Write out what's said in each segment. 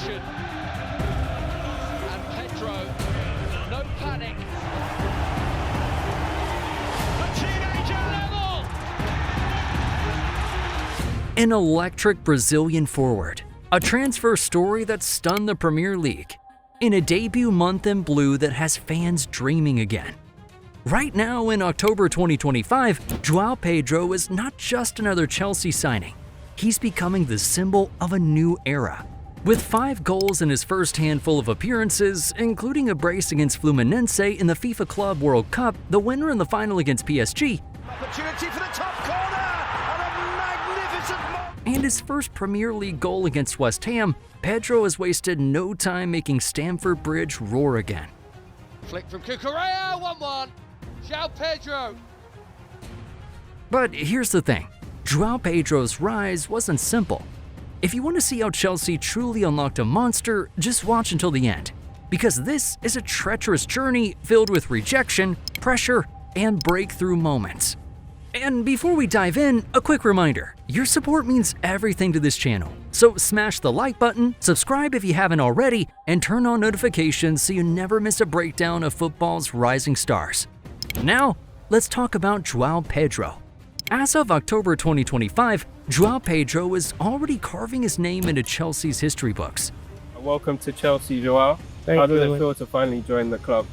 action. And Pedro, no panic. A teenager level! An electric Brazilian forward, a transfer story that stunned the Premier League, in a debut month in blue that has fans dreaming again. Right now, in October 2025, João Pedro is not just another Chelsea signing. He's becoming the symbol of a new era. With 5 goals in his first handful of appearances, including a brace against Fluminense in the FIFA Club World Cup, the winner in the final against PSG, Opportunity for the top corner! And a magnificent and his first Premier League goal against West Ham, Pedro has wasted no time making Stamford Bridge roar again. flick from Cucurella, 1-1. João Pedro. But here's the thing, João Pedro's rise wasn't simple. If you want to see how Chelsea truly unlocked a monster, just watch until the end, because this is a treacherous journey filled with rejection, pressure, and breakthrough moments. And before we dive in, a quick reminder, your support means everything to this channel, so smash the like button, subscribe if you haven't already, and turn on notifications so you never miss a breakdown of football's rising stars. Now, let's talk about João Pedro. As of October 2025, João Pedro is already carving his name into Chelsea's history books. Welcome to Chelsea, João. How does it feel to finally join the club?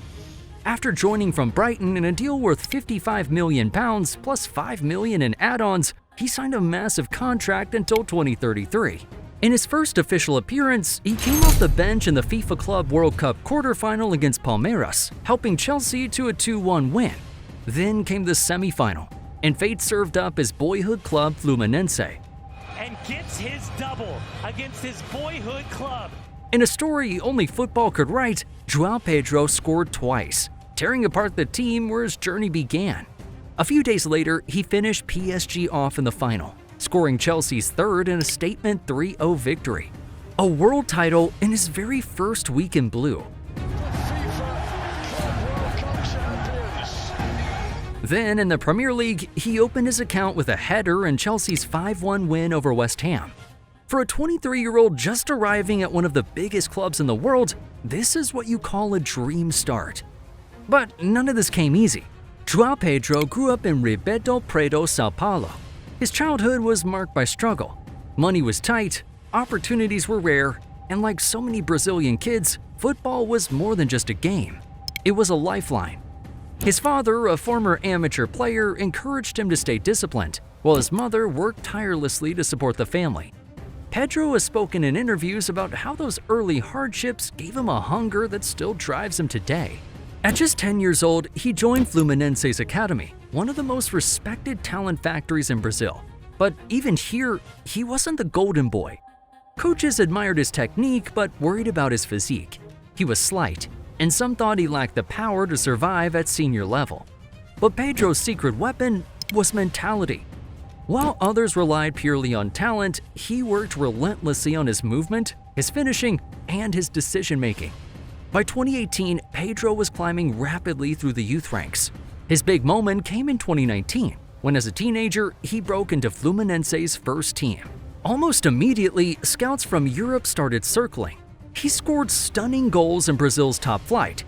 After joining from Brighton in a deal worth £55 million plus $5 million in add-ons, he signed a massive contract until 2033. In his first official appearance, he came off the bench in the FIFA Club World Cup quarterfinal against Palmeiras, helping Chelsea to a 2-1 win. Then came the semi-final, and fate served up his boyhood club Fluminense. And gets his double against his boyhood club. In a story only football could write, João Pedro scored twice, tearing apart the team where his journey began. A few days later, he finished PSG off in the final, scoring Chelsea's third in a statement 3-0 victory. A world title in his very first week in blue. Then, in the Premier League, he opened his account with a header in Chelsea's 5-1 win over West Ham. For a 23-year-old just arriving at one of the biggest clubs in the world, this is what you call a dream start. But none of this came easy. João Pedro grew up in Ribeirão Preto, São Paulo. His childhood was marked by struggle. Money was tight, opportunities were rare, and like so many Brazilian kids, football was more than just a game. It was a lifeline. His father, a former amateur player, encouraged him to stay disciplined, while his mother worked tirelessly to support the family. Pedro has spoken in interviews about how those early hardships gave him a hunger that still drives him today. At just 10 years old, he joined Fluminense's academy, one of the most respected talent factories in Brazil. But even here, he wasn't the golden boy. Coaches admired his technique but worried about his physique. He was slight, and some thought he lacked the power to survive at senior level. But Pedro's secret weapon was mentality. While others relied purely on talent, he worked relentlessly on his movement, his finishing, and his decision-making. By 2018, Pedro was climbing rapidly through the youth ranks. His big moment came in 2019, when as a teenager, he broke into Fluminense's first team. Almost immediately, scouts from Europe started circling. He scored stunning goals in Brazil's top flight,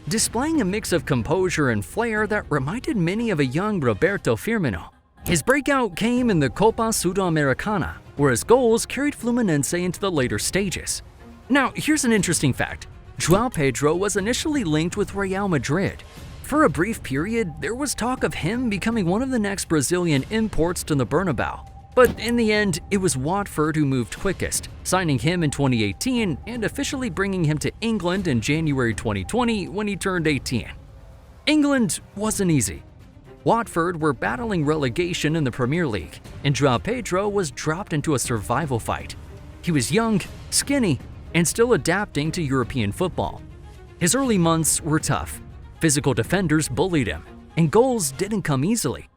displaying a mix of composure and flair that reminded many of a young Roberto Firmino. His breakout came in the Copa Sudamericana, where his goals carried Fluminense into the later stages. Now, here's an interesting fact. João Pedro was initially linked with Real Madrid. For a brief period, there was talk of him becoming one of the next Brazilian imports to the Bernabeu. But in the end, it was Watford who moved quickest, signing him in 2018 and officially bringing him to England in January 2020 when he turned 18. England wasn't easy. Watford were battling relegation in the Premier League, and João Pedro was dropped into a survival fight. He was young, skinny, and still adapting to European football. His early months were tough. Physical defenders bullied him, and goals didn't come easily.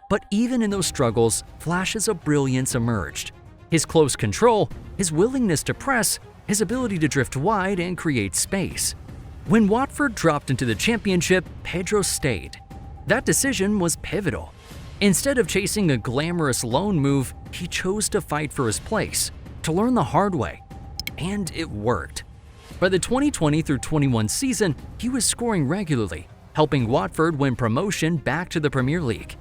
But even in those struggles, flashes of brilliance emerged. His close control, his willingness to press, his ability to drift wide and create space. When Watford dropped into the Championship, Pedro stayed. That decision was pivotal. Instead of chasing a glamorous loan move, he chose to fight for his place, to learn the hard way. And it worked. By the 2020-21 season, he was scoring regularly, helping Watford win promotion back to the Premier League.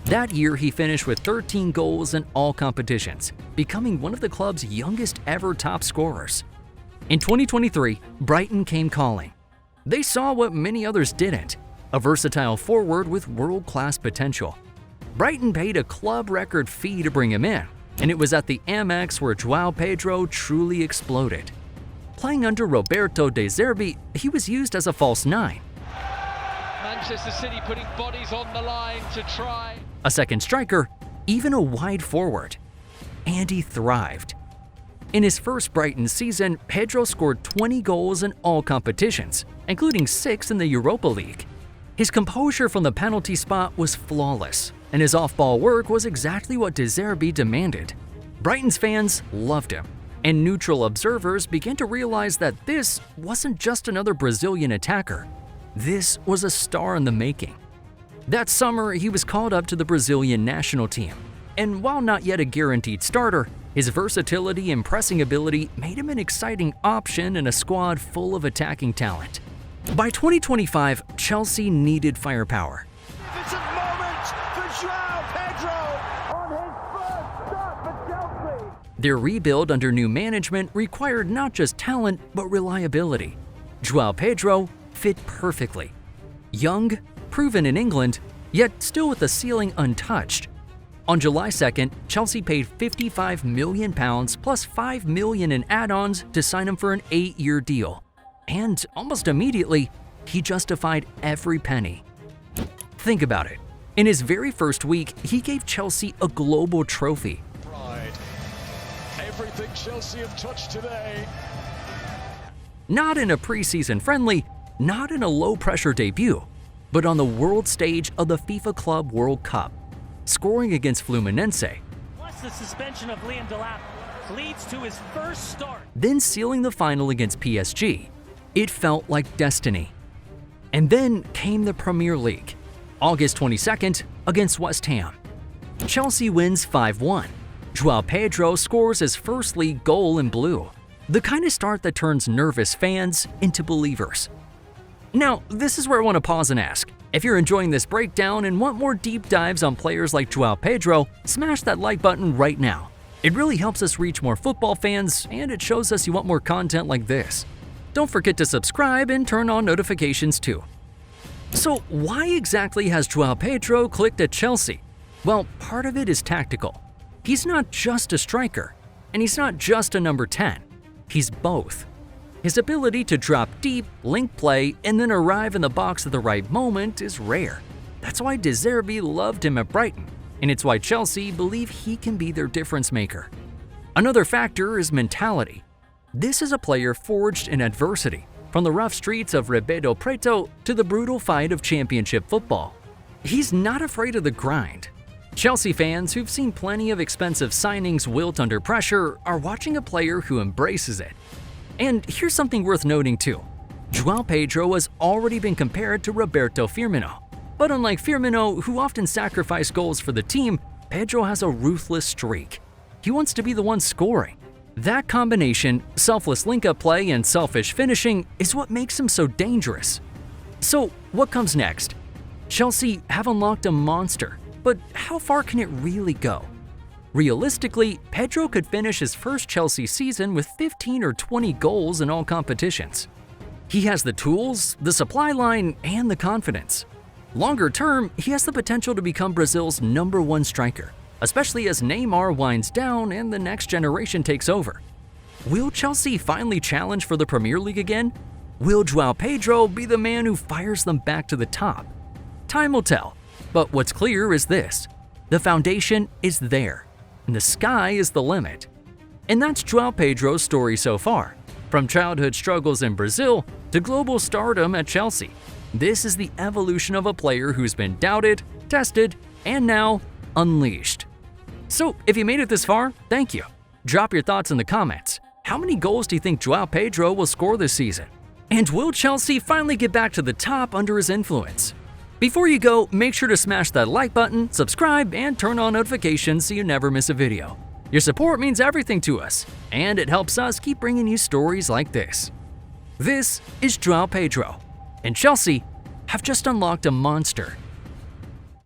That year, he finished with 13 goals in all competitions, becoming one of the club's youngest ever top scorers. In 2023, Brighton came calling. They saw what many others didn't, a versatile forward with world-class potential. Brighton paid a club record fee to bring him in, and it was at the Amex where João Pedro truly exploded. Playing under Roberto De Zerbi, he was used as a false nine, Manchester City putting bodies on the line to try. a second striker, even a wide forward. And he thrived. In his first Brighton season, Pedro scored 20 goals in all competitions, including 6 in the Europa League. His composure from the penalty spot was flawless, and his off-ball work was exactly what De Zerbi demanded. Brighton's fans loved him, and neutral observers began to realize that this wasn't just another Brazilian attacker. This was a star in the making. That summer, he was called up to the Brazilian national team, and while not yet a guaranteed starter, his versatility and pressing ability made him an exciting option in a squad full of attacking talent. By 2025, Chelsea needed firepower. Magnificent moment for João Pedro on his first start for Chelsea. Their rebuild under new management required not just talent, but reliability. João Pedro fit perfectly. Young, proven in England, yet still with the ceiling untouched. On July 2nd, Chelsea paid £55 million plus $5 million in add-ons to sign him for an 8-year deal. And almost immediately, he justified every penny. Think about it. In his very first week, he gave Chelsea a global trophy. Pride. Everything Chelsea have touched today. Not in a preseason friendly, not in a low-pressure debut, but on the world stage of the FIFA Club World Cup, scoring against Fluminense, Plus the suspension of Liam Delap leads to his first start. then sealing the final against PSG. It felt like destiny. And then came the Premier League, August 22nd against West Ham. Chelsea wins 5-1. João Pedro scores his first league goal in blue, the kind of start that turns nervous fans into believers. Now, this is where I want to pause and ask, if you're enjoying this breakdown and want more deep dives on players like João Pedro, smash that like button right now. It really helps us reach more football fans, and it shows us you want more content like this. Don't forget to subscribe and turn on notifications too. So why exactly has João Pedro clicked at Chelsea? Well, part of it is tactical. He's not just a striker, and he's not just a number 10. He's both. His ability to drop deep, link play, and then arrive in the box at the right moment is rare. That's why De Zerbi loved him at Brighton, and it's why Chelsea believe he can be their difference maker. Another factor is mentality. This is a player forged in adversity, from the rough streets of Ribeirão Preto to the brutal fight of championship football. He's not afraid of the grind. Chelsea fans who've seen plenty of expensive signings wilt under pressure are watching a player who embraces it. And here's something worth noting too. João Pedro has already been compared to Roberto Firmino. But unlike Firmino, who often sacrificed goals for the team, Pedro has a ruthless streak. He wants to be the one scoring. That combination, selfless link-up play and selfish finishing, is what makes him so dangerous. So what comes next? Chelsea have unlocked a monster, but how far can it really go? Realistically, Pedro could finish his first Chelsea season with 15 or 20 goals in all competitions. He has the tools, the supply line, and the confidence. Longer term, he has the potential to become Brazil's #1 striker, especially as Neymar winds down and the next generation takes over. Will Chelsea finally challenge for the Premier League again? Will João Pedro be the man who fires them back to the top? Time will tell, but what's clear is this: the foundation is there, and the sky is the limit. And that's João Pedro's story so far. From childhood struggles in Brazil to global stardom at Chelsea, this is the evolution of a player who's been doubted, tested, and now unleashed. So if you made it this far, thank you. Drop your thoughts in the comments. How many goals do you think João Pedro will score this season? And will Chelsea finally get back to the top under his influence? Before you go, make sure to smash that like button, subscribe, and turn on notifications so you never miss a video. Your support means everything to us, and it helps us keep bringing you stories like this. This is João Pedro, and Chelsea have just unlocked a monster